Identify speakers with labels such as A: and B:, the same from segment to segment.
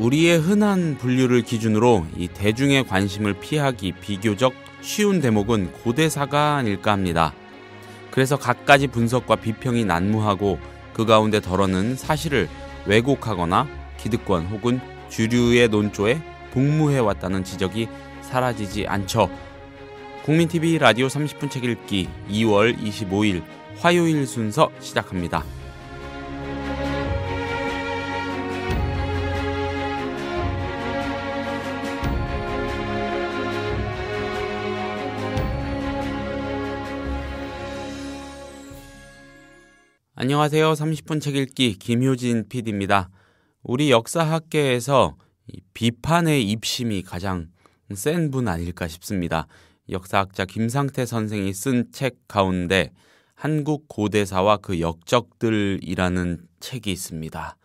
A: 우리의 흔한 분류를 기준으로 이 대중의 관심을 피하기 비교적 쉬운 대목은 고대사가 아닐까 합니다. 그래서 갖가지 분석과 비평이 난무하고 그 가운데 덜어는 사실을 왜곡하거나 기득권 혹은 주류의 논조에 복무해왔다는 지적이 사라지지 않죠. 국민TV 라디오 30분 책 읽기 2월 25일 화요일 순서 시작합니다. 안녕하세요. 30분 책 읽기 김효진 PD입니다. 우리 역사학계에서 비판의 입심이 가장 센 분 아닐까 싶습니다. 역사학자 김상태 선생이 쓴 책 가운데 한국 고대사와 그 역적들이라는 책이 있습니다.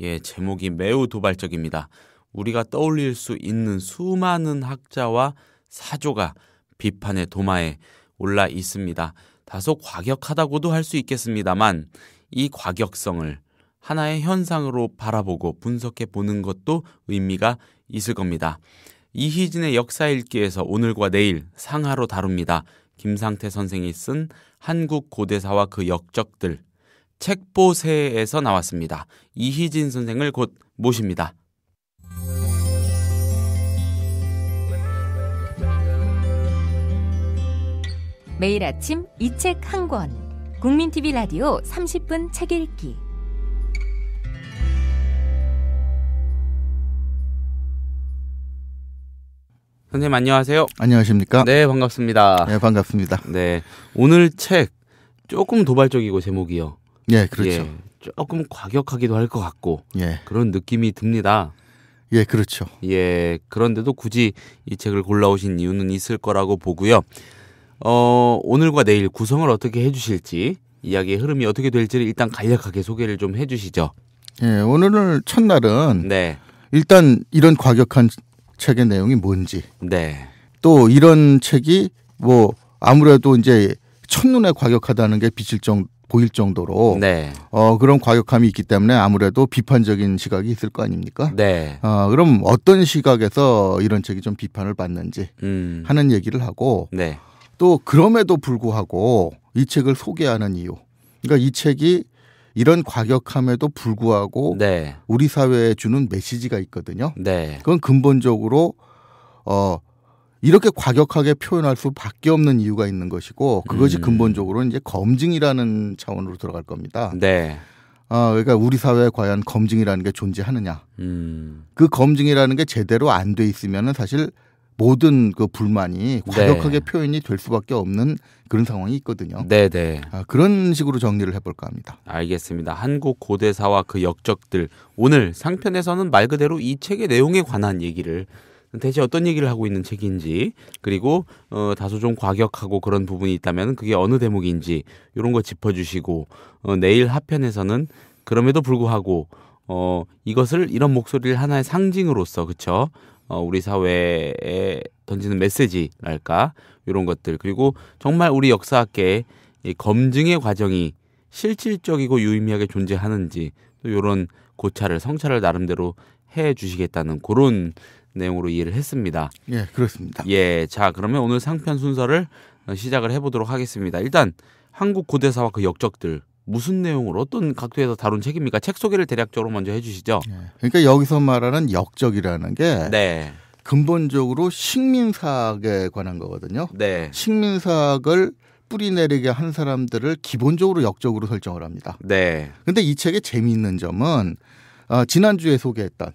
A: 예, 제목이 매우 도발적입니다. 우리가 떠올릴 수 있는 수많은 학자와 사조가 비판의 도마에 올라 있습니다. 다소 과격하다고도 할 수 있겠습니다만 이 과격성을 하나의 현상으로 바라보고 분석해 보는 것도 의미가 있을 겁니다. 이희진의 역사읽기에서 오늘과 내일 상하로 다룹니다. 김상태 선생이 쓴 한국 고대사와 그 역적들, 책보세에서 나왔습니다. 이희진 선생을 곧 모십니다.
B: 매일 아침 이 책 한 권, 국민TV 라디오 30분 책 읽기.
A: 선생님 안녕하세요.
C: 안녕하십니까?
A: 네, 반갑습니다.
C: 네, 반갑습니다.
A: 네, 오늘 책 조금 도발적이고 제목이요.
C: 예, 그렇죠.
A: 예, 조금 과격하기도 할 것 같고
C: 예,
A: 그런 느낌이 듭니다.
C: 예, 그렇죠.
A: 예, 그런데도 굳이 이 책을 골라오신 이유는 있을 거라고 보고요. 오늘과 내일 구성을 어떻게 해주실지, 이야기의 흐름이 어떻게 될지를 일단 간략하게 소개를 좀 해주시죠.
C: 예, 오늘 첫날은
A: 네,
C: 일단 이런 과격한 책의 내용이 뭔지,
A: 네,
C: 또 이런 책이 뭐 아무래도 이제 첫눈에 과격하다는 게 보일 정도로
A: 네,
C: 그런 과격함이 있기 때문에 아무래도 비판적인 시각이 있을 거 아닙니까?
A: 네,
C: 그럼 어떤 시각에서 이런 책이 좀 비판을 받는지 하는 얘기를 하고,
A: 네,
C: 또 그럼에도 불구하고 이 책을 소개하는 이유, 그러니까 이 책이 이런 과격함에도 불구하고
A: 네,
C: 우리 사회에 주는 메시지가 있거든요.
A: 네,
C: 그건 근본적으로 이렇게 과격하게 표현할 수밖에 없는 이유가 있는 것이고, 그것이 근본적으로 이제 검증이라는 차원으로 들어갈 겁니다.
A: 네,
C: 그러니까 우리 사회에 과연 검증이라는 게 존재하느냐, 그 검증이라는 게 제대로 안 돼 있으면은 사실 모든 그 불만이 과격하게 표현이 될 수밖에 없는 그런 상황이 있거든요.
A: 네, 네.
C: 그런 식으로 정리를 해볼까 합니다.
A: 알겠습니다. 한국 고대사와 그 역적들. 오늘 상편에서는 말 그대로 이 책의 내용에 관한 얘기를, 대체 어떤 얘기를 하고 있는 책인지, 그리고 다소 좀 과격하고 그런 부분이 있다면 그게 어느 대목인지 이런 거 짚어주시고, 내일 하편에서는 그럼에도 불구하고 이것을, 이런 목소리를 하나의 상징으로서, 그렇죠? 우리 사회에 던지는 메시지랄까, 이런 것들, 그리고 정말 우리 역사학계의 검증의 과정이 실질적이고 유의미하게 존재하는지, 또 이런 고찰을, 성찰을 나름대로 해 주시겠다는 그런 내용으로 이해를 했습니다.
C: 예, 그렇습니다.
A: 예, 자, 그러면 오늘 상편 순서를 시작을 해보도록 하겠습니다. 일단 한국 고대사와 그 역적들, 무슨 내용으로 어떤 각도에서 다룬 책입니까? 책 소개를 대략적으로 먼저 해주시죠.
C: 그러니까 여기서 말하는 역적이라는 게
A: 네,
C: 근본적으로 식민사학에 관한 거거든요.
A: 네,
C: 식민사학을 뿌리내리게 한 사람들을 기본적으로 역적으로 설정을 합니다.
A: 네,
C: 근데 이 책의 재미있는 점은 지난주에 소개했던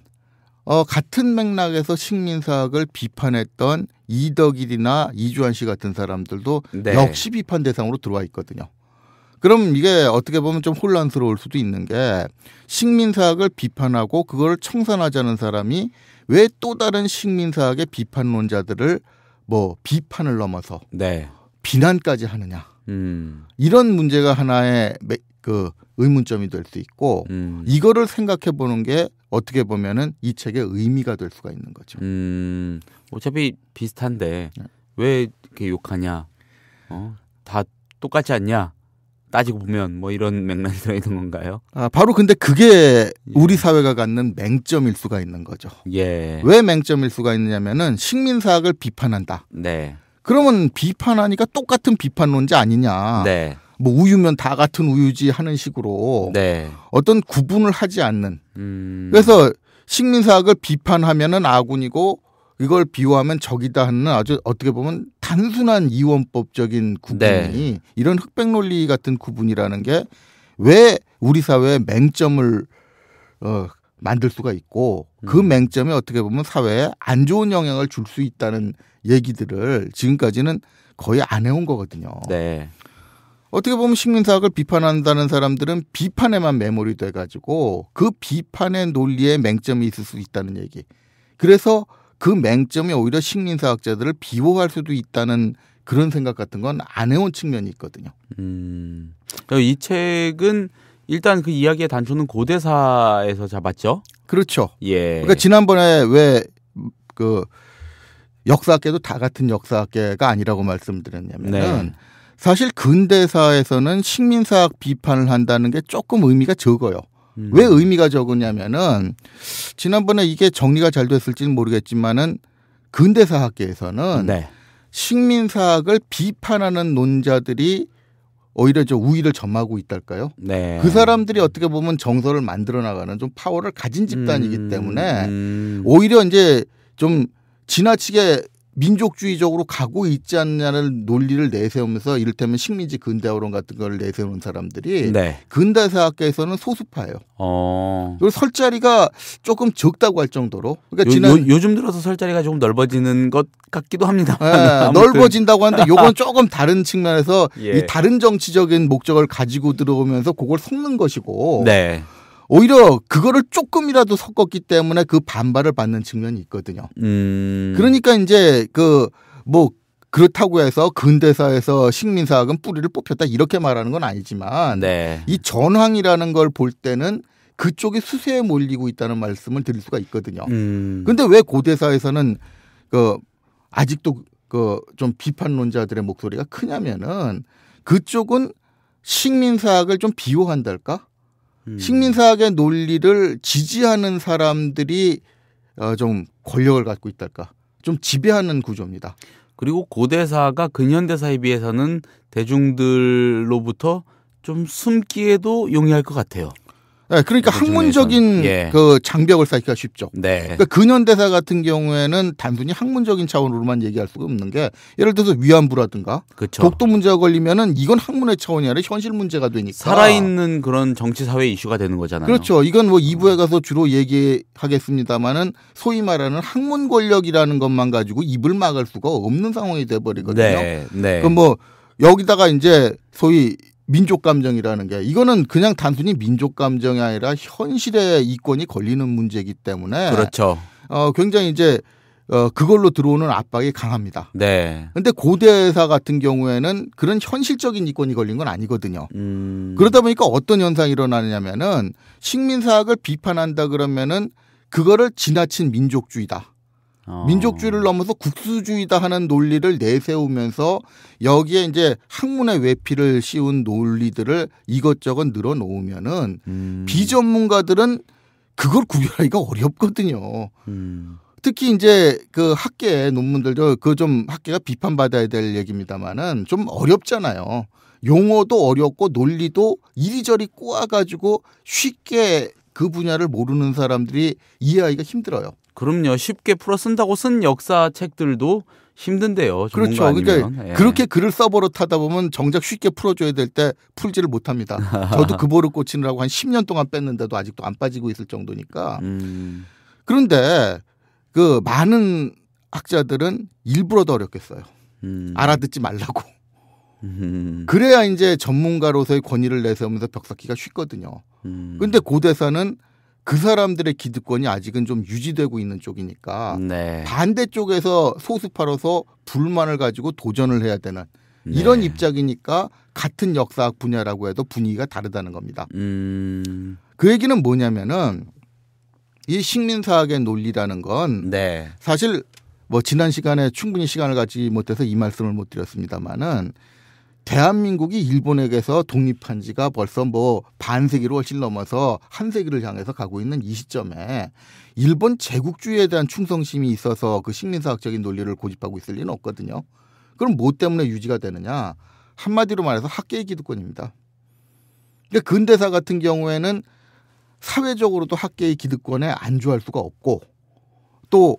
C: 같은 맥락에서 식민사학을 비판했던 이덕일이나 이주환 씨 같은 사람들도
A: 네.
C: 역시 비판 대상으로 들어와 있거든요. 그럼 이게 어떻게 보면 좀 혼란스러울 수도 있는 게, 식민사학을 비판하고 그걸 청산하자는 사람이 왜 또 다른 식민사학의 비판론자들을 뭐 비판을 넘어서
A: 네,
C: 비난까지 하느냐, 이런 문제가 하나의 그 의문점이 될 수 있고, 이거를 생각해 보는 게 어떻게 보면은 이 책의 의미가 될 수가 있는 거죠.
A: 어차피 비슷한데 왜 이렇게 욕하냐? 다 똑같지 않냐? 따지고 보면 뭐 이런 맥락이 들어있는 건가요?
C: 바로 근데 그게 우리 사회가 갖는 맹점일 수가 있는 거죠.
A: 예.
C: 왜 맹점일 수가 있느냐면은 식민사학을 비판한다.
A: 네.
C: 그러면 비판하니까 똑같은 비판론자 아니냐.
A: 네.
C: 뭐 우유면 다 같은 우유지 하는 식으로
A: 네.
C: 어떤 구분을 하지 않는. 그래서 식민사학을 비판하면은 아군이고 이걸 비호하면 적이다 하는 아주 어떻게 보면 단순한 이원법적인 구분이
A: 네.
C: 이런 흑백 논리 같은 구분이라는 게 왜 우리 사회에 맹점을 만들 수가 있고 그 맹점이 어떻게 보면 사회에 안 좋은 영향을 줄 수 있다는 얘기들을 지금까지는 거의 안 해온 거거든요.
A: 네.
C: 어떻게 보면 식민사학을 비판한다는 사람들은 비판에만 매몰이 돼가지고 그 비판의 논리에 맹점이 있을 수 있다는 얘기. 그래서 그 맹점이 오히려 식민사학자들을 비호할 수도 있다는 그런 생각 같은 건 안 해온 측면이 있거든요.
A: 이 책은 일단 그 이야기의 단초는 고대사에서 잡았죠.
C: 그렇죠.
A: 예.
C: 그러니까 지난번에 왜 그 역사학계도 다 같은 역사학계가 아니라고 말씀드렸냐면은
A: 네.
C: 사실 근대사에서는 식민사학 비판을 한다는 게 조금 의미가 적어요. 왜 의미가 적으냐면은 지난번에 이게 정리가 잘 됐을지는 모르겠지만은 근대사학계에서는
A: 네.
C: 식민사학을 비판하는 논자들이 오히려 저 우위를 점하고 있달까요?
A: 네.
C: 그 사람들이 어떻게 보면 정서를 만들어 나가는 좀 파워를 가진 집단이기 때문에 오히려 이제 좀 지나치게 민족주의적으로 가고 있지 않냐는 논리를 내세우면서 이를테면 식민지 근대화론 같은 걸 내세우는 사람들이
A: 네.
C: 근대사학계에서는 소수파예요. 그리고 설 자리가 조금 적다고 할 정도로. 그러니까
A: 요즘 들어서 설 자리가 조금 넓어지는 것 같기도 합니다.
C: 네, 넓어진다고 하는데 요건 조금 다른 측면에서
A: 예.
C: 이 다른 정치적인 목적을 가지고 들어오면서 그걸 섞는 것이고
A: 네.
C: 오히려 그거를 조금이라도 섞었기 때문에 그 반발을 받는 측면이 있거든요. 그러니까 이제 뭐 그렇다고 해서 근대사에서 식민사학은 뿌리를 뽑혔다 이렇게 말하는 건 아니지만
A: 네.
C: 이 전황이라는 걸 볼 때는 그쪽이 수세에 몰리고 있다는 말씀을 드릴 수가 있거든요. 그런데 왜 고대사에서는 아직도 좀 비판론자들의 목소리가 크냐면은 그쪽은 식민사학을 좀 비호한달까? 식민사학의 논리를 지지하는 사람들이 좀 권력을 갖고 있달까? 좀 지배하는 구조입니다.
A: 그리고 고대사가 근현대사에 비해서는 대중들로부터 좀 숨기에도 용이할 것 같아요.
C: 네, 그러니까 학문적인
A: 예.
C: 그 장벽을 쌓기가 쉽죠.
A: 네.
C: 그러니까 근현대사 같은 경우에는 단순히 학문적인 차원으로만 얘기할 수가 없는 게 예를 들어서 위안부라든가
A: 그렇죠.
C: 독도 문제가 걸리면은 이건 학문의 차원이 아니라 현실 문제가 되니까
A: 살아있는 그런 정치 사회 이슈가 되는 거잖아요.
C: 그렇죠. 이건 뭐 2부에 가서 주로 얘기하겠습니다만은 소위 말하는 학문 권력이라는 것만 가지고 입을 막을 수가 없는 상황이 돼 버리거든요.
A: 네. 네.
C: 그럼 뭐 여기다가 이제 소위 민족 감정이라는 게 이거는 그냥 단순히 민족 감정이 아니라 현실의 이권이 걸리는 문제이기 때문에
A: 그렇죠.
C: 굉장히 이제 그걸로 들어오는 압박이 강합니다.
A: 네.
C: 근데 고대사 같은 경우에는 그런 현실적인 이권이 걸린 건 아니거든요. 그러다 보니까 어떤 현상이 일어나냐면은 식민사학을 비판한다 그러면은 그거를 지나친 민족주의다. 민족주의를 넘어서 국수주의다 하는 논리를 내세우면서 여기에 이제 학문의 외피를 씌운 논리들을 이것저것 늘어놓으면은 비전문가들은 그걸 구별하기가 어렵거든요. 특히 이제 그 학계 논문들도 그 좀 학계가 비판받아야 될 얘기입니다만은 좀 어렵잖아요. 용어도 어렵고 논리도 이리저리 꼬아가지고 쉽게 그 분야를 모르는 사람들이 이해하기가 힘들어요.
A: 그럼요. 쉽게 풀어 쓴다고 쓴 역사책들도 힘든데요.
C: 그렇죠. 그러니까
A: 예.
C: 그렇게 글을 써버릇하다 보면 정작 쉽게 풀어줘야 될 때 풀지를 못합니다. 저도 그 버릇 고치느라고 한 10년 동안 뺐는데도 아직도 안 빠지고 있을 정도니까. 그런데 그 많은 학자들은 일부러 더 어렵게 써요. 알아듣지 말라고. 그래야 이제 전문가로서의 권위를 내세우면서 벽 쌓기가 쉽거든요. 그런데 고대사는 그 사람들의 기득권이 아직은 좀 유지되고 있는 쪽이니까
A: 네.
C: 반대쪽에서 소수파로서 불만을 가지고 도전을 해야 되는 이런
A: 네.
C: 입장이니까 같은 역사학 분야라고 해도 분위기가 다르다는 겁니다. 그 얘기는 뭐냐면은 이 식민사학의 논리라는 건
A: 네.
C: 사실 뭐 지난 시간에 충분히 시간을 갖지 못해서 이 말씀을 못 드렸습니다만은 대한민국이 일본에게서 독립한 지가 벌써 뭐 반세기로 훨씬 넘어서 한 세기를 향해서 가고 있는 이 시점에 일본 제국주의에 대한 충성심이 있어서 그 식민사학적인 논리를 고집하고 있을 리는 없거든요. 그럼 뭐 때문에 유지가 되느냐? 한마디로 말해서 학계의 기득권입니다. 그러니까 근대사 같은 경우에는 사회적으로도 학계의 기득권에 안주할 수가 없고 또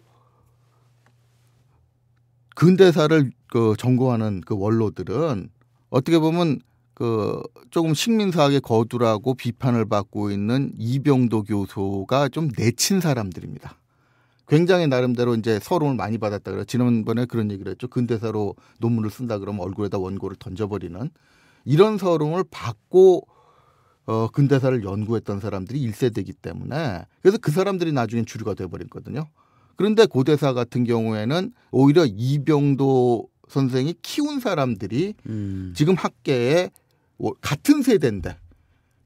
C: 근대사를 전공하는 그 원로들은 어떻게 보면 그 조금 식민사학에 거두라고 비판을 받고 있는 이병도 교수가 좀 내친 사람들입니다. 굉장히 나름대로 이제 서론을 많이 받았다 그래요. 지난번에 그런 얘기를 했죠. 근대사로 논문을 쓴다 그러면 얼굴에다 원고를 던져버리는 이런 서론을 받고 근대사를 연구했던 사람들이 1세대이기 때문에 그래서 그 사람들이 나중엔 주류가 돼버렸거든요. 그런데 고대사 같은 경우에는 오히려 이병도 선생이 키운 사람들이 지금 학계에 같은 세대인데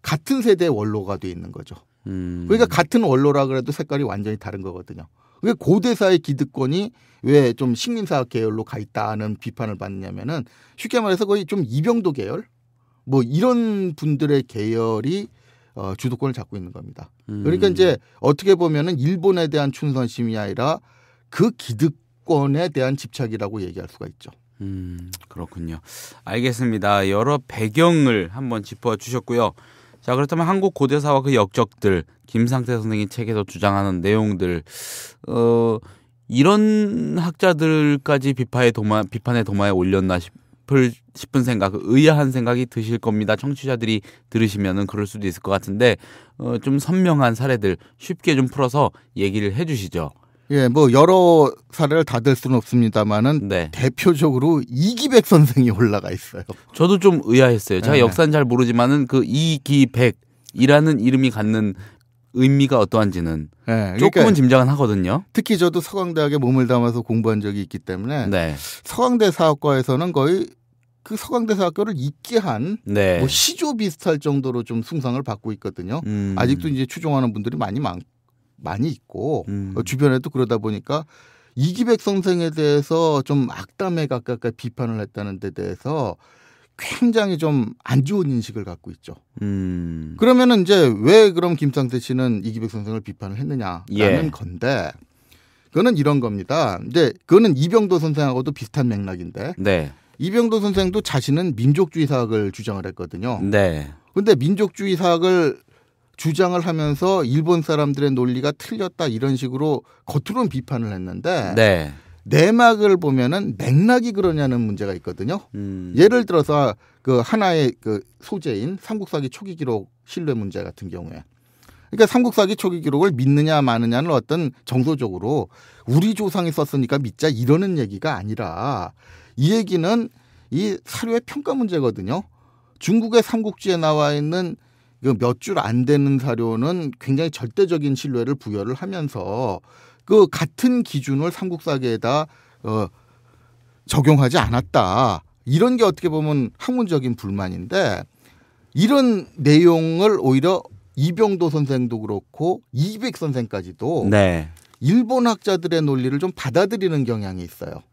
C: 같은 세대의 원로가 돼 있는 거죠. 그러니까 같은 원로라 그래도 색깔이 완전히 다른 거거든요. 그러니까 고대사의 기득권이 왜 좀 식민사학 계열로 가 있다는 비판을 받느냐면은 쉽게 말해서 거의 좀 이병도 계열 뭐 이런 분들의 계열이 주도권을 잡고 있는 겁니다. 그러니까 이제 어떻게 보면은 일본에 대한 충성심이 아니라 그 기득권에 대한 집착이라고 얘기할 수가 있죠.
A: 그렇군요. 알겠습니다. 여러 배경을 한번 짚어주셨고요. 자, 그렇다면 한국 고대사와 그 역적들, 김상태 선생이 책에서 주장하는 내용들, 이런 학자들까지 비판의 도마에 올렸나 싶은 생각, 의아한 생각이 드실 겁니다. 청취자들이 들으시면은 그럴 수도 있을 것 같은데, 좀 선명한 사례들 쉽게 좀 풀어서 얘기를 해주시죠.
C: 예, 뭐 여러 사례를 다 들 수는 없습니다만은
A: 네.
C: 대표적으로 이기백 선생이 올라가 있어요.
A: 저도 좀 의아했어요. 제가
C: 네.
A: 역사는 잘 모르지만은 그 이기백이라는 이름이 갖는 의미가 어떠한지는
C: 네,
A: 조금은
C: 그러니까
A: 짐작은 하거든요.
C: 특히 저도 서강대학에 몸을 담아서 공부한 적이 있기 때문에
A: 네.
C: 서강대 사학과에서는 거의 그 서강대 사학교를 잇게 한
A: 네.
C: 뭐 시조 비슷할 정도로 좀 숭상을 받고 있거든요. 아직도 이제 추종하는 분들이 많이 있고 주변에도 그러다 보니까 이기백 선생에 대해서 좀 악담에 가깝게 비판을 했다는 데 대해서 굉장히 좀 안 좋은 인식을 갖고 있죠. 그러면은 이제 왜 그럼 김상태 씨는 이기백 선생을 비판을 했느냐라는
A: 예.
C: 건데 그거는 이런 겁니다. 이제 그거는 이병도 선생하고도 비슷한 맥락인데
A: 네.
C: 이병도 선생도 자신은 민족주의 사학을 주장을 했거든요.
A: 네.
C: 그런데 민족주의 사학을 주장을 하면서 일본 사람들의 논리가 틀렸다 이런 식으로 겉으로는 비판을 했는데
A: 네.
C: 내막을 보면은 맥락이 그러냐는 문제가 있거든요. 예를 들어서 그 하나의 그 소재인 삼국사기 초기 기록 신뢰 문제 같은 경우에 그러니까 삼국사기 초기 기록을 믿느냐 마느냐는 어떤 정서적으로 우리 조상이 썼으니까 믿자 이러는 얘기가 아니라 이 얘기는 이 사료의 평가 문제거든요. 중국의 삼국지에 나와 있는 몇 줄 안 되는 사료는 굉장히 절대적인 신뢰를 부여를 하면서 그 같은 기준을 삼국사기에다 적용하지 않았다. 이런 게 어떻게 보면 학문적인 불만인데 이런 내용을 오히려 이병도 선생도 그렇고 이기백 선생까지도
A: 네.
C: 일본 학자들의 논리를 좀 받아들이는 경향이 있어요.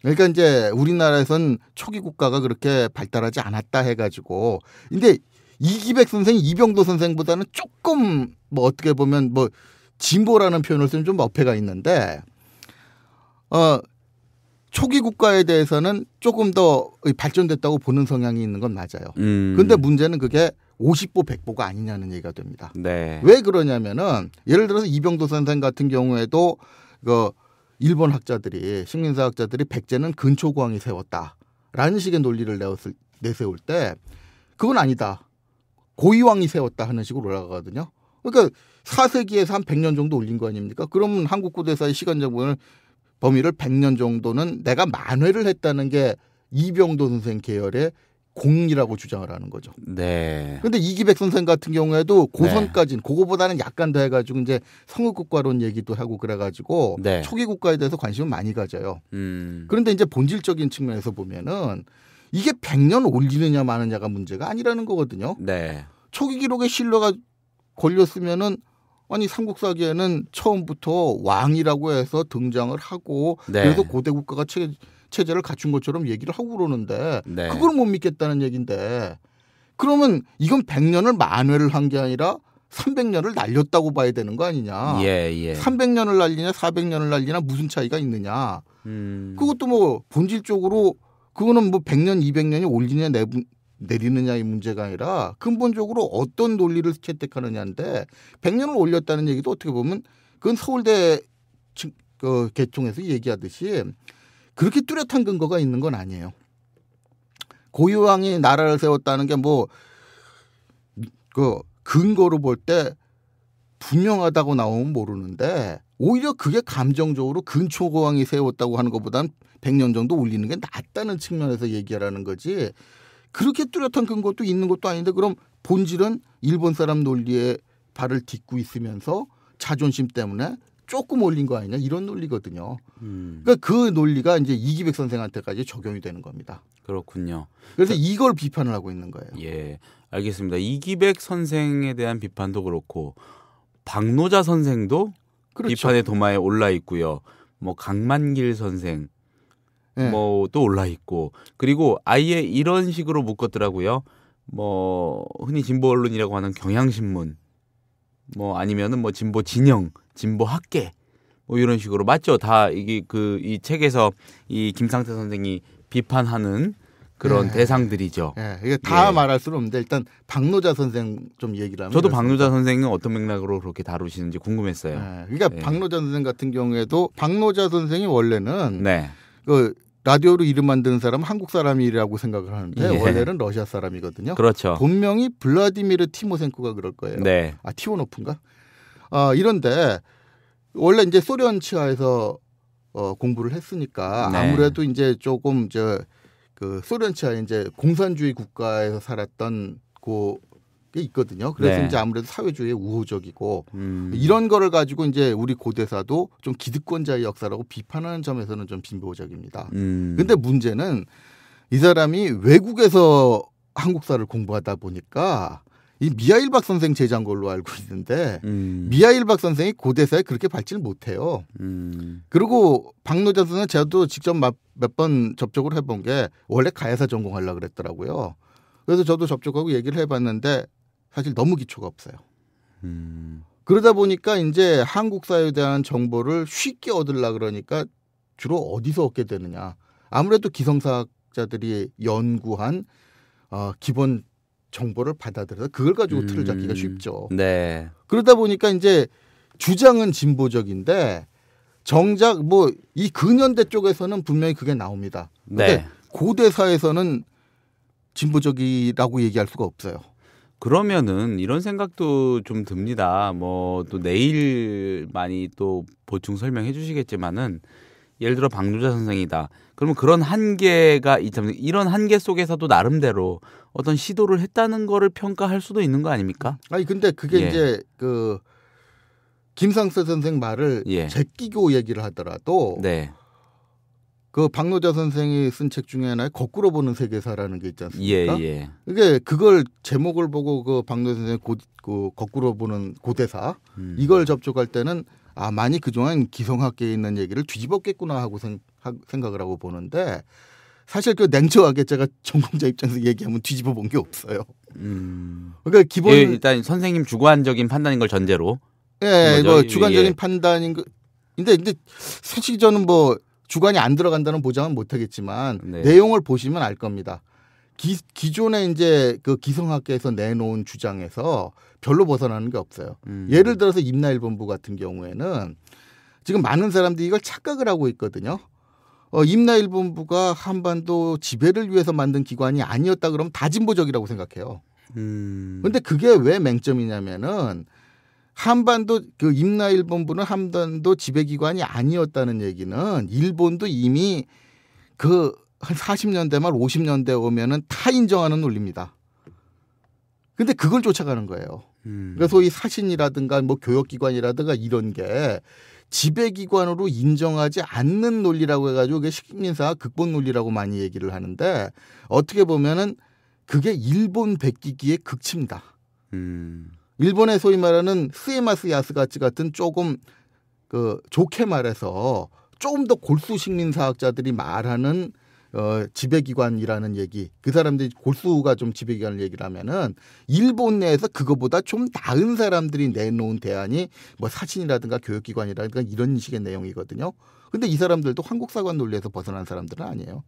C: 그러니까 이제 우리나라에선 초기 국가가 그렇게 발달하지 않았다 해가지고 근데 이기백 선생, 이병도 선생보다는 조금 뭐 어떻게 보면 뭐 진보라는 표현을 쓰면 좀 어폐가 있는데 초기 국가에 대해서는 조금 더 발전됐다고 보는 성향이 있는 건 맞아요. 그런데 문제는 그게 50보 100보가 아니냐는 얘기가 됩니다.
A: 네.
C: 왜 그러냐면은 예를 들어서 이병도 선생 같은 경우에도 그 일본 학자들이 식민사학자들이 백제는 근초고왕이 세웠다라는 식의 논리를 내세울 때 그건 아니다. 고이왕이 세웠다 하는 식으로 올라가거든요. 그러니까 4세기에서 한 100년 정도 올린 거 아닙니까? 그러면 한국 고대사의 시간적 범위를 100년 정도는 내가 만회를 했다는 게 이병도 선생 계열의 공이라고 주장을 하는 거죠.
A: 네.
C: 그런데 이기백 선생 같은 경우에도 고선까지는 그거보다는 약간 더 해가지고 이제 성읍국가론 얘기도 하고 그래가지고
A: 네.
C: 초기 국가에 대해서 관심을 많이 가져요. 그런데 이제 본질적인 측면에서 보면은 이게 100년 올리느냐 마느냐가 문제가 아니라는 거거든요.
A: 네. 초기
C: 기록에 신뢰가 걸렸으면은 아니 삼국사기에는 처음부터 왕이라고 해서 등장을 하고
A: 네.
C: 그래서 고대 국가가 체제를 갖춘 것처럼 얘기를 하고 그러는데
A: 네.
C: 그걸 못 믿겠다는 얘기인데 그러면 이건 100년을 만회를 한 게 아니라 300년을 날렸다고 봐야 되는 거 아니냐.
A: 예.
C: 300년을 날리냐 400년을 날리냐 무슨 차이가 있느냐. 그것도 뭐 본질적으로 그거는 뭐 100년 200년이 올리냐 내리느냐의 문제가 아니라 근본적으로 어떤 논리를 채택하느냐인데 100년을 올렸다는 얘기도 어떻게 보면 그건 서울대 개통에서 얘기하듯이 그렇게 뚜렷한 근거가 있는 건 아니에요. 고유왕이 나라를 세웠다는 게 뭐 그 근거로 볼 때 분명하다고 나오면 모르는데 오히려 그게 감정적으로 근초고왕이 세웠다고 하는 것보다는 100년 정도 올리는 게 낫다는 측면에서 얘기하라는 거지. 그렇게 뚜렷한 근거도 있는 것도 아닌데 그럼 본질은 일본 사람 논리에 발을 딛고 있으면서 자존심 때문에 조금 올린 거 아니냐 이런 논리거든요. 그러니까 그 논리가 이제 이기백 선생한테까지 적용이 되는 겁니다.
A: 그렇군요.
C: 그래서 이걸 비판을 하고 있는 거예요.
A: 예, 알겠습니다. 이기백 선생에 대한 비판도 그렇고 박노자 선생도
C: 그렇죠.
A: 비판의 도마에 올라 있고요. 뭐 강만길 선생
C: 네.
A: 뭐 또 올라 있고 그리고 아예 이런 식으로 묶었더라고요. 뭐 흔히 진보 언론이라고 하는 경향신문 뭐 아니면은 뭐 진보 진영, 진보 학계 뭐 이런 식으로 맞죠? 다 이게 이 책에서 이 김상태 선생이 비판하는 그런 대상들이죠.
C: 예, 이게 다 말할 수는 없는데 일단 박노자 선생 좀 얘기를 하면
A: 저도 박노자 선생은 어떤 맥락으로 그렇게 다루시는지 궁금했어요.
C: 그러니까 박노자 선생 같은 경우에도 박노자 선생이 원래는
A: 네.
C: 그 라디오로 이름 만드는 사람은 한국 사람이라고 생각을 하는데 원래는 러시아 사람이거든요.
A: 그렇죠.
C: 본명이 블라디미르 티모센코가 그럴 거예요.
A: 네.
C: 티오노프인가? 이런데 원래 이제 소련 치하에서 공부를 했으니까
A: 네.
C: 아무래도 이제 조금 그 소련 치하에 이제 공산주의 국가에서 살았던 게 있거든요. 그래서
A: 네.
C: 이제 아무래도 사회주의에 우호적이고 이런 거를 가지고 이제 우리 고대사도 좀 기득권자의 역사라고 비판하는 점에서는 좀 진보적입니다. 근데 문제는 이 사람이 외국에서 한국사를 공부하다 보니까 이 미하일 박 선생 제자인 걸로 알고 있는데 미하일 박 선생이 고대사에 그렇게 밟지를 못해요. 그리고 박노자 선생은 저도 직접 몇 번 접촉을 해본 게 원래 가야사 전공하려고 그랬더라고요. 그래서 저도 접촉하고 얘기를 해봤는데 사실 너무 기초가 없어요. 그러다 보니까 이제 한국사에 대한 정보를 쉽게 얻으려고 그러니까 주로 어디서 얻게 되느냐. 아무래도 기성사학자들이 연구한 기본 정보를 받아들여서 그걸 가지고 틀을 잡기가 쉽죠.
A: 네.
C: 그러다 보니까 이제 주장은 진보적인데 정작 뭐 이 근현대 쪽에서는 분명히 그게 나옵니다.
A: 네.
C: 고대사에서는 진보적이라고 얘기할 수가 없어요.
A: 그러면은 이런 생각도 좀 듭니다. 뭐 또 내일 많이 또 보충 설명해 주시겠지만은 예를 들어 박노자 선생이다. 그러면 그런 한계가 있다면 이런 한계 속에서도 나름대로 어떤 시도를 했다는 거를 평가할 수도 있는 거 아닙니까?
C: 아니 근데 그게 이제 그 김상태 선생 말을 제끼고 얘기를 하더라도 그 박노자 선생이 쓴 책 중에 하나에 거꾸로 보는 세계사라는 게 있지 않습니까? 이게 그걸 제목을 보고 그 박노자 선생이 그 거꾸로 보는 고대사 이걸 접촉할 때는 많이 그동안 기성학계에 있는 얘기를 뒤집었겠구나 하고 생각을 하고 보는데 사실 그 냉정하게 제가 전공자 입장에서 얘기하면 뒤집어 본 게 없어요. 그러니까 기본
A: 일단 선생님 주관적인 판단인 걸 전제로
C: 뭐 주관적인 판단인 거. 근데 솔직히 저는 뭐 주관이 안 들어간다는 보장은 못 하겠지만 내용을 보시면 알 겁니다. 기존에 이제 그 기성학계에서 내놓은 주장에서 별로 벗어나는 게 없어요. 예를 들어서 임나일본부 같은 경우에는 지금 많은 사람들이 이걸 착각을 하고 있거든요. 임나일본부가 한반도 지배를 위해서 만든 기관이 아니었다 그러면 다 진보적이라고 생각해요. 근데 그게 왜 맹점이냐면은 한반도 그 임나일본부는 한반도 지배기관이 아니었다는 얘기는 일본도 이미 그 한 40년대 말 50년대 오면은 다 인정하는 논리입니다. 근데 그걸 쫓아가는 거예요. 그래서 소위 사신이라든가 뭐 교역기관이라든가 이런 게 지배기관으로 인정하지 않는 논리라고 해가지고 그게 식민사 극본 논리라고 많이 얘기를 하는데 어떻게 보면은 그게 일본 백기기의 극치입니다. 일본의 소위 말하는 스에마스 야스가치 같은 조금 그 좋게 말해서 좀 더 골수 식민사학자들이 말하는 지배기관이라는 얘기, 그 사람들이 골수가 좀 지배기관을 얘기를 하면은 일본 내에서 그거보다 좀 나은 사람들이 내놓은 대안이 뭐 사신이라든가 교육기관이라든가 이런 식의 내용이거든요. 근데 이 사람들도 한국사관 논리에서 벗어난 사람들은 아니에요.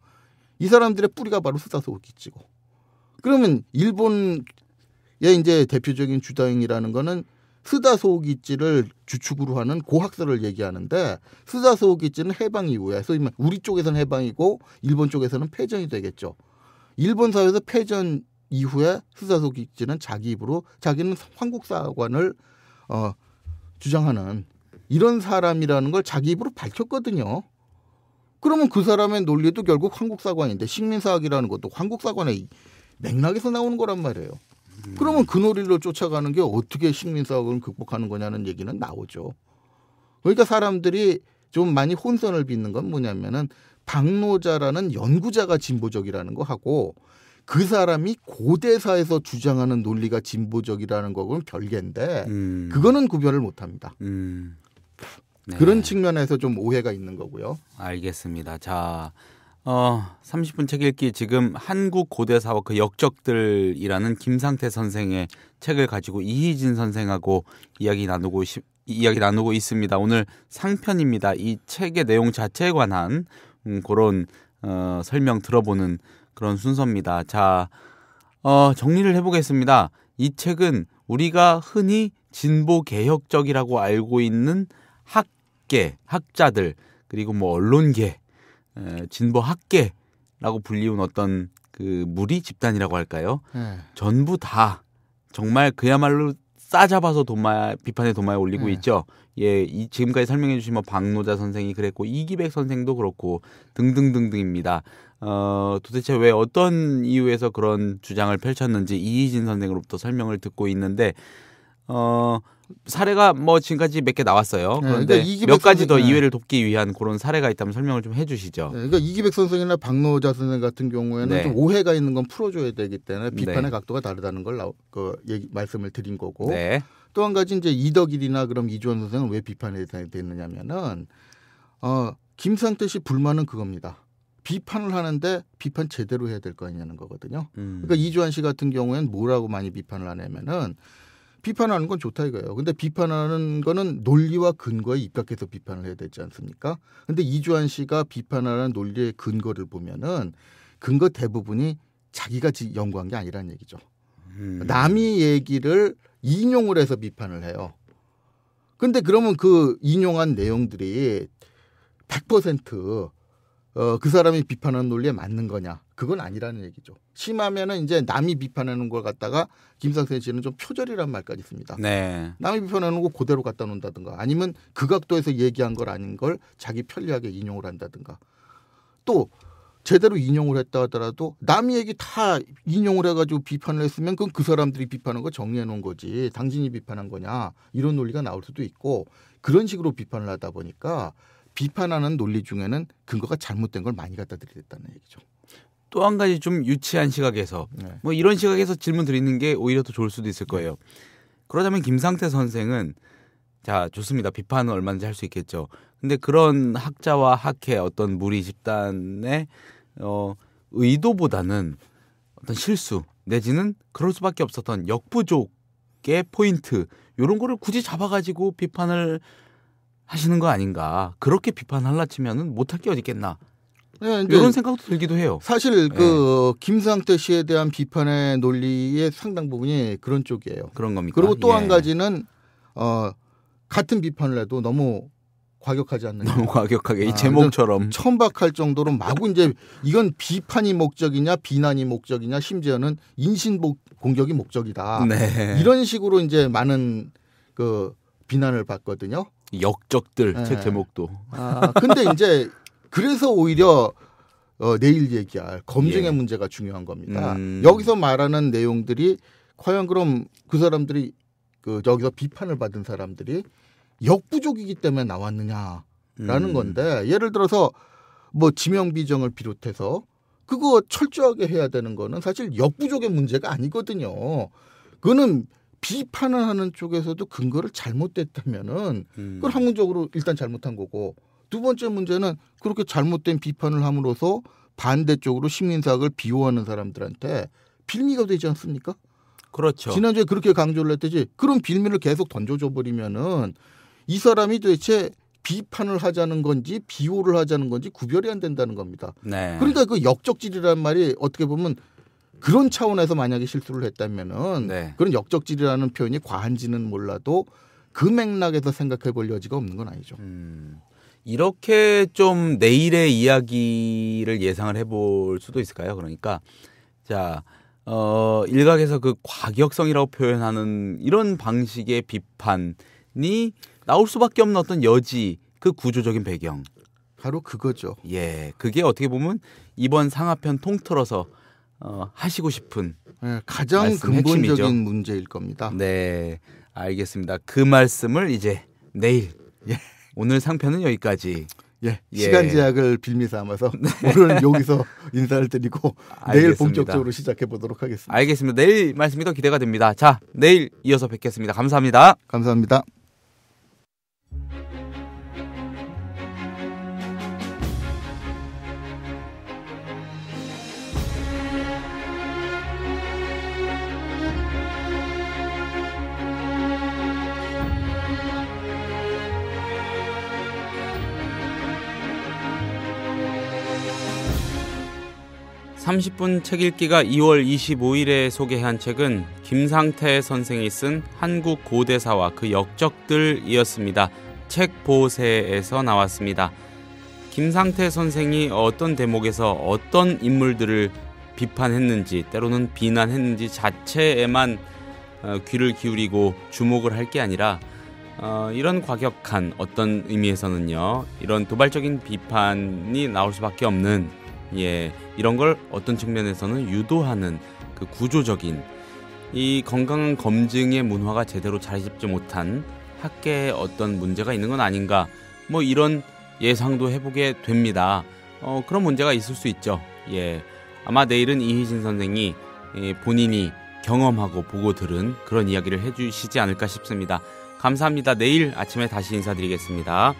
C: 이 사람들의 뿌리가 바로 스다소우기치고. 그러면 일본의 이제 대표적인 주당이라는 거는 스다소우기치를 주축으로 하는 고학설을 얘기하는데, 스다소우기치는 해방 이후에, 소위 말해 우리 쪽에서는 해방이고 일본 쪽에서는 패전이 되겠죠. 일본 사회에서 패전 이후에 스다소우기치는 자기 입으로 자기는 한국사관을 주장하는 이런 사람이라는 걸 자기 입으로 밝혔거든요. 그러면 그 사람의 논리도 결국 한국사관인데, 식민사학이라는 것도 한국사관의 맥락에서 나오는 거란 말이에요. 그러면 그 논리를 쫓아가는 게 어떻게 식민사학을 극복하는 거냐는 얘기는 나오죠. 그러니까 사람들이 좀 많이 혼선을 빚는 건 뭐냐면은 박노자라는 연구자가 진보적이라는 거 하고 그 사람이 고대사에서 주장하는 논리가 진보적이라는 거는 별개인데 그거는 구별을 못합니다.
A: 네.
C: 그런 측면에서 좀 오해가 있는 거고요.
A: 알겠습니다. 자, 30분 책 읽기, 지금 한국 고대사와 그 역적들이라는 김상태 선생의 책을 가지고 이희진 선생하고 이야기 나누고 있습니다. 오늘 상편입니다. 이 책의 내용 자체에 관한 그런 설명 들어보는 그런 순서입니다. 자, 정리를 해보겠습니다. 이 책은 우리가 흔히 진보 개혁적이라고 알고 있는 학자들, 그리고 뭐 언론계, 진보 학계라고 불리운 어떤 그 무리 집단이라고 할까요? 전부 다 정말 그야말로 싸잡아서 비판의 도마에 올리고 있죠. 예, 지금까지 설명해 주신 뭐 박노자 선생이 그랬고 이기백 선생도 그렇고 등등등등입니다. 도대체 왜 어떤 이유에서 그런 주장을 펼쳤는지 이희진 선생으로부터 설명을 듣고 있는데, 사례가 뭐 지금까지 몇 개 나왔어요. 그런데 그러니까 몇 가지 더 이해를 돕기 위한 그런 사례가 있다면 설명을 좀 해주시죠.
C: 그러니까 이기백 선생이나 박노자 선생 같은 경우에는 좀 오해가 있는 건 풀어줘야 되기 때문에 비판의 각도가 다르다는 걸 말씀을 드린 거고, 또 한 가지 이제 이덕일이나 그럼 이주원 선생은 왜 비판에 됐느냐면은 김상태 씨 불만은 그겁니다. 비판을 하는데 비판 제대로 해야 될 거 아니냐는 거거든요. 그러니까 이주환 씨 같은 경우에는 뭐라고 많이 비판을 하냐면은, 비판하는 건 좋다 이거예요. 근데 비판하는 거는 논리와 근거에 입각해서 비판을 해야 되지 않습니까? 근데 이주환 씨가 비판하는 논리의 근거를 보면은 근거 대부분이 자기가 연구한 게 아니라는 얘기죠. 남이 얘기를 인용을 해서 비판을 해요. 근데 그러면 그 인용한 내용들이 100% 그 사람이 비판하는 논리에 맞는 거냐? 그건 아니라는 얘기죠. 심하면은 이제 남이 비판하는 걸 갖다가 김상태 씨는 좀 표절이라는 말까지 씁니다. 남이 비판하는 거 그대로 갖다 놓는다든가, 아니면 그 각도에서 얘기한 걸 아닌 걸 자기 편리하게 인용을 한다든가, 또 제대로 인용을 했다 하더라도 남이 얘기 다 인용을 해가지고 비판을 했으면 그건 그 사람들이 비판한 거 정리해 놓은 거지, 당신이 비판한 거냐, 이런 논리가 나올 수도 있고, 그런 식으로 비판을 하다 보니까 비판하는 논리 중에는 근거가 잘못된 걸 많이 갖다 들이댔다는 얘기죠.
A: 또 한 가지 좀 유치한 시각에서 뭐 이런 시각에서 질문 드리는 게 오히려 더 좋을 수도 있을 거예요. 그러자면 김상태 선생은, 자, 좋습니다. 비판은 얼마든지 할 수 있겠죠. 근데 그런 학자와 학회 어떤 무리 집단의 의도보다는 어떤 실수 내지는 그럴 수밖에 없었던 역부족의 포인트, 이런 거를 굳이 잡아가지고 비판을 하시는 거 아닌가. 그렇게 비판하려 치면은 못할 게 어디 있겠나. 이런 생각도 들기도 해요.
C: 사실 그 김상태 씨에 대한 비판의 논리의 상당 부분이 그런 쪽이에요.
A: 그런 겁니까?
C: 그리고 또 한 가지는 같은 비판을 해도 너무 과격하지 않는.
A: 너무 과격하게 이 제목처럼
C: 천박할 정도로 마구 이제 이건 비판이 목적이냐 비난이 목적이냐, 심지어는 인신 공격이 목적이다. 이런 식으로 이제 많은 그 비난을 받거든요.
A: 역적들 책 제목도.
C: 근데 이제 그래서 오히려 내일 얘기할 검증의 문제가 중요한 겁니다. 여기서 말하는 내용들이 과연 그럼 그 사람들이 여기서 비판을 받은 사람들이 역부족이기 때문에 나왔느냐라는 건데, 예를 들어서 뭐 지명비정을 비롯해서 그거 철저하게 해야 되는 거는 사실 역부족의 문제가 아니거든요. 그거는 비판을 하는 쪽에서도 근거를 잘못됐다면은 그걸 학문적으로 일단 잘못한 거고, 두 번째 문제는 그렇게 잘못된 비판을 함으로써 반대쪽으로 식민사학을 비호하는 사람들한테 빌미가 되지 않습니까?
A: 그렇죠.
C: 지난주에 그렇게 강조를 했듯이 그런 빌미를 계속 던져줘 버리면은 이 사람이 도대체 비판을 하자는 건지 비호를 하자는 건지 구별이 안 된다는 겁니다.
A: 네.
C: 그러니까 그 역적질이라는 말이 어떻게 보면 그런 차원에서 만약에 실수를 했다면은
A: 네.
C: 그런 역적질이라는 표현이 과한지는 몰라도 그 맥락에서 생각해 볼 여지가 없는 건 아니죠.
A: 이렇게 좀 내일의 이야기를 예상을 해볼 수도 있을까요? 그러니까 자 일각에서 그 과격성이라고 표현하는 이런 방식의 비판이 나올 수밖에 없는 어떤 여지, 그 구조적인 배경.
C: 바로 그거죠.
A: 예, 그게 어떻게 보면 이번 상하편 통틀어서 하시고 싶은
C: 가장
A: 말씀
C: 근본적인
A: 핵심이죠.
C: 문제일 겁니다.
A: 네, 알겠습니다. 그 말씀을 이제 내일.
C: 예.
A: 오늘 상편은 여기까지.
C: 예,
A: 예.
C: 시간 제약을 빌미 삼아서 오늘 여기서 인사를 드리고 내일
A: 알겠습니다.
C: 본격적으로 시작해 보도록 하겠습니다.
A: 알겠습니다. 내일 말씀이 더 기대가 됩니다. 자, 내일 이어서 뵙겠습니다. 감사합니다.
C: 감사합니다.
A: (30분) 책 읽기가 2월 25일에 소개한 책은 김상태 선생이 쓴 한국 고대사와 그 역적들이었습니다. 책 보세에서 나왔습니다. 김상태 선생이 어떤 대목에서 어떤 인물들을 비판했는지 때로는 비난했는지 자체에만 귀를 기울이고 주목을 할 게 아니라 이런 과격한 어떤 의미에서는요, 이런 도발적인 비판이 나올 수밖에 없는, 이런 걸 어떤 측면에서는 유도하는 그 구조적인 이 건강한 검증의 문화가 제대로 자리 잡지 못한 학계에 어떤 문제가 있는 건 아닌가, 뭐 이런 예상도 해보게 됩니다. 그런 문제가 있을 수 있죠. 아마 내일은 이희진 선생이 본인이 경험하고 보고 들은 그런 이야기를 해주시지 않을까 싶습니다. 감사합니다. 내일 아침에 다시 인사드리겠습니다.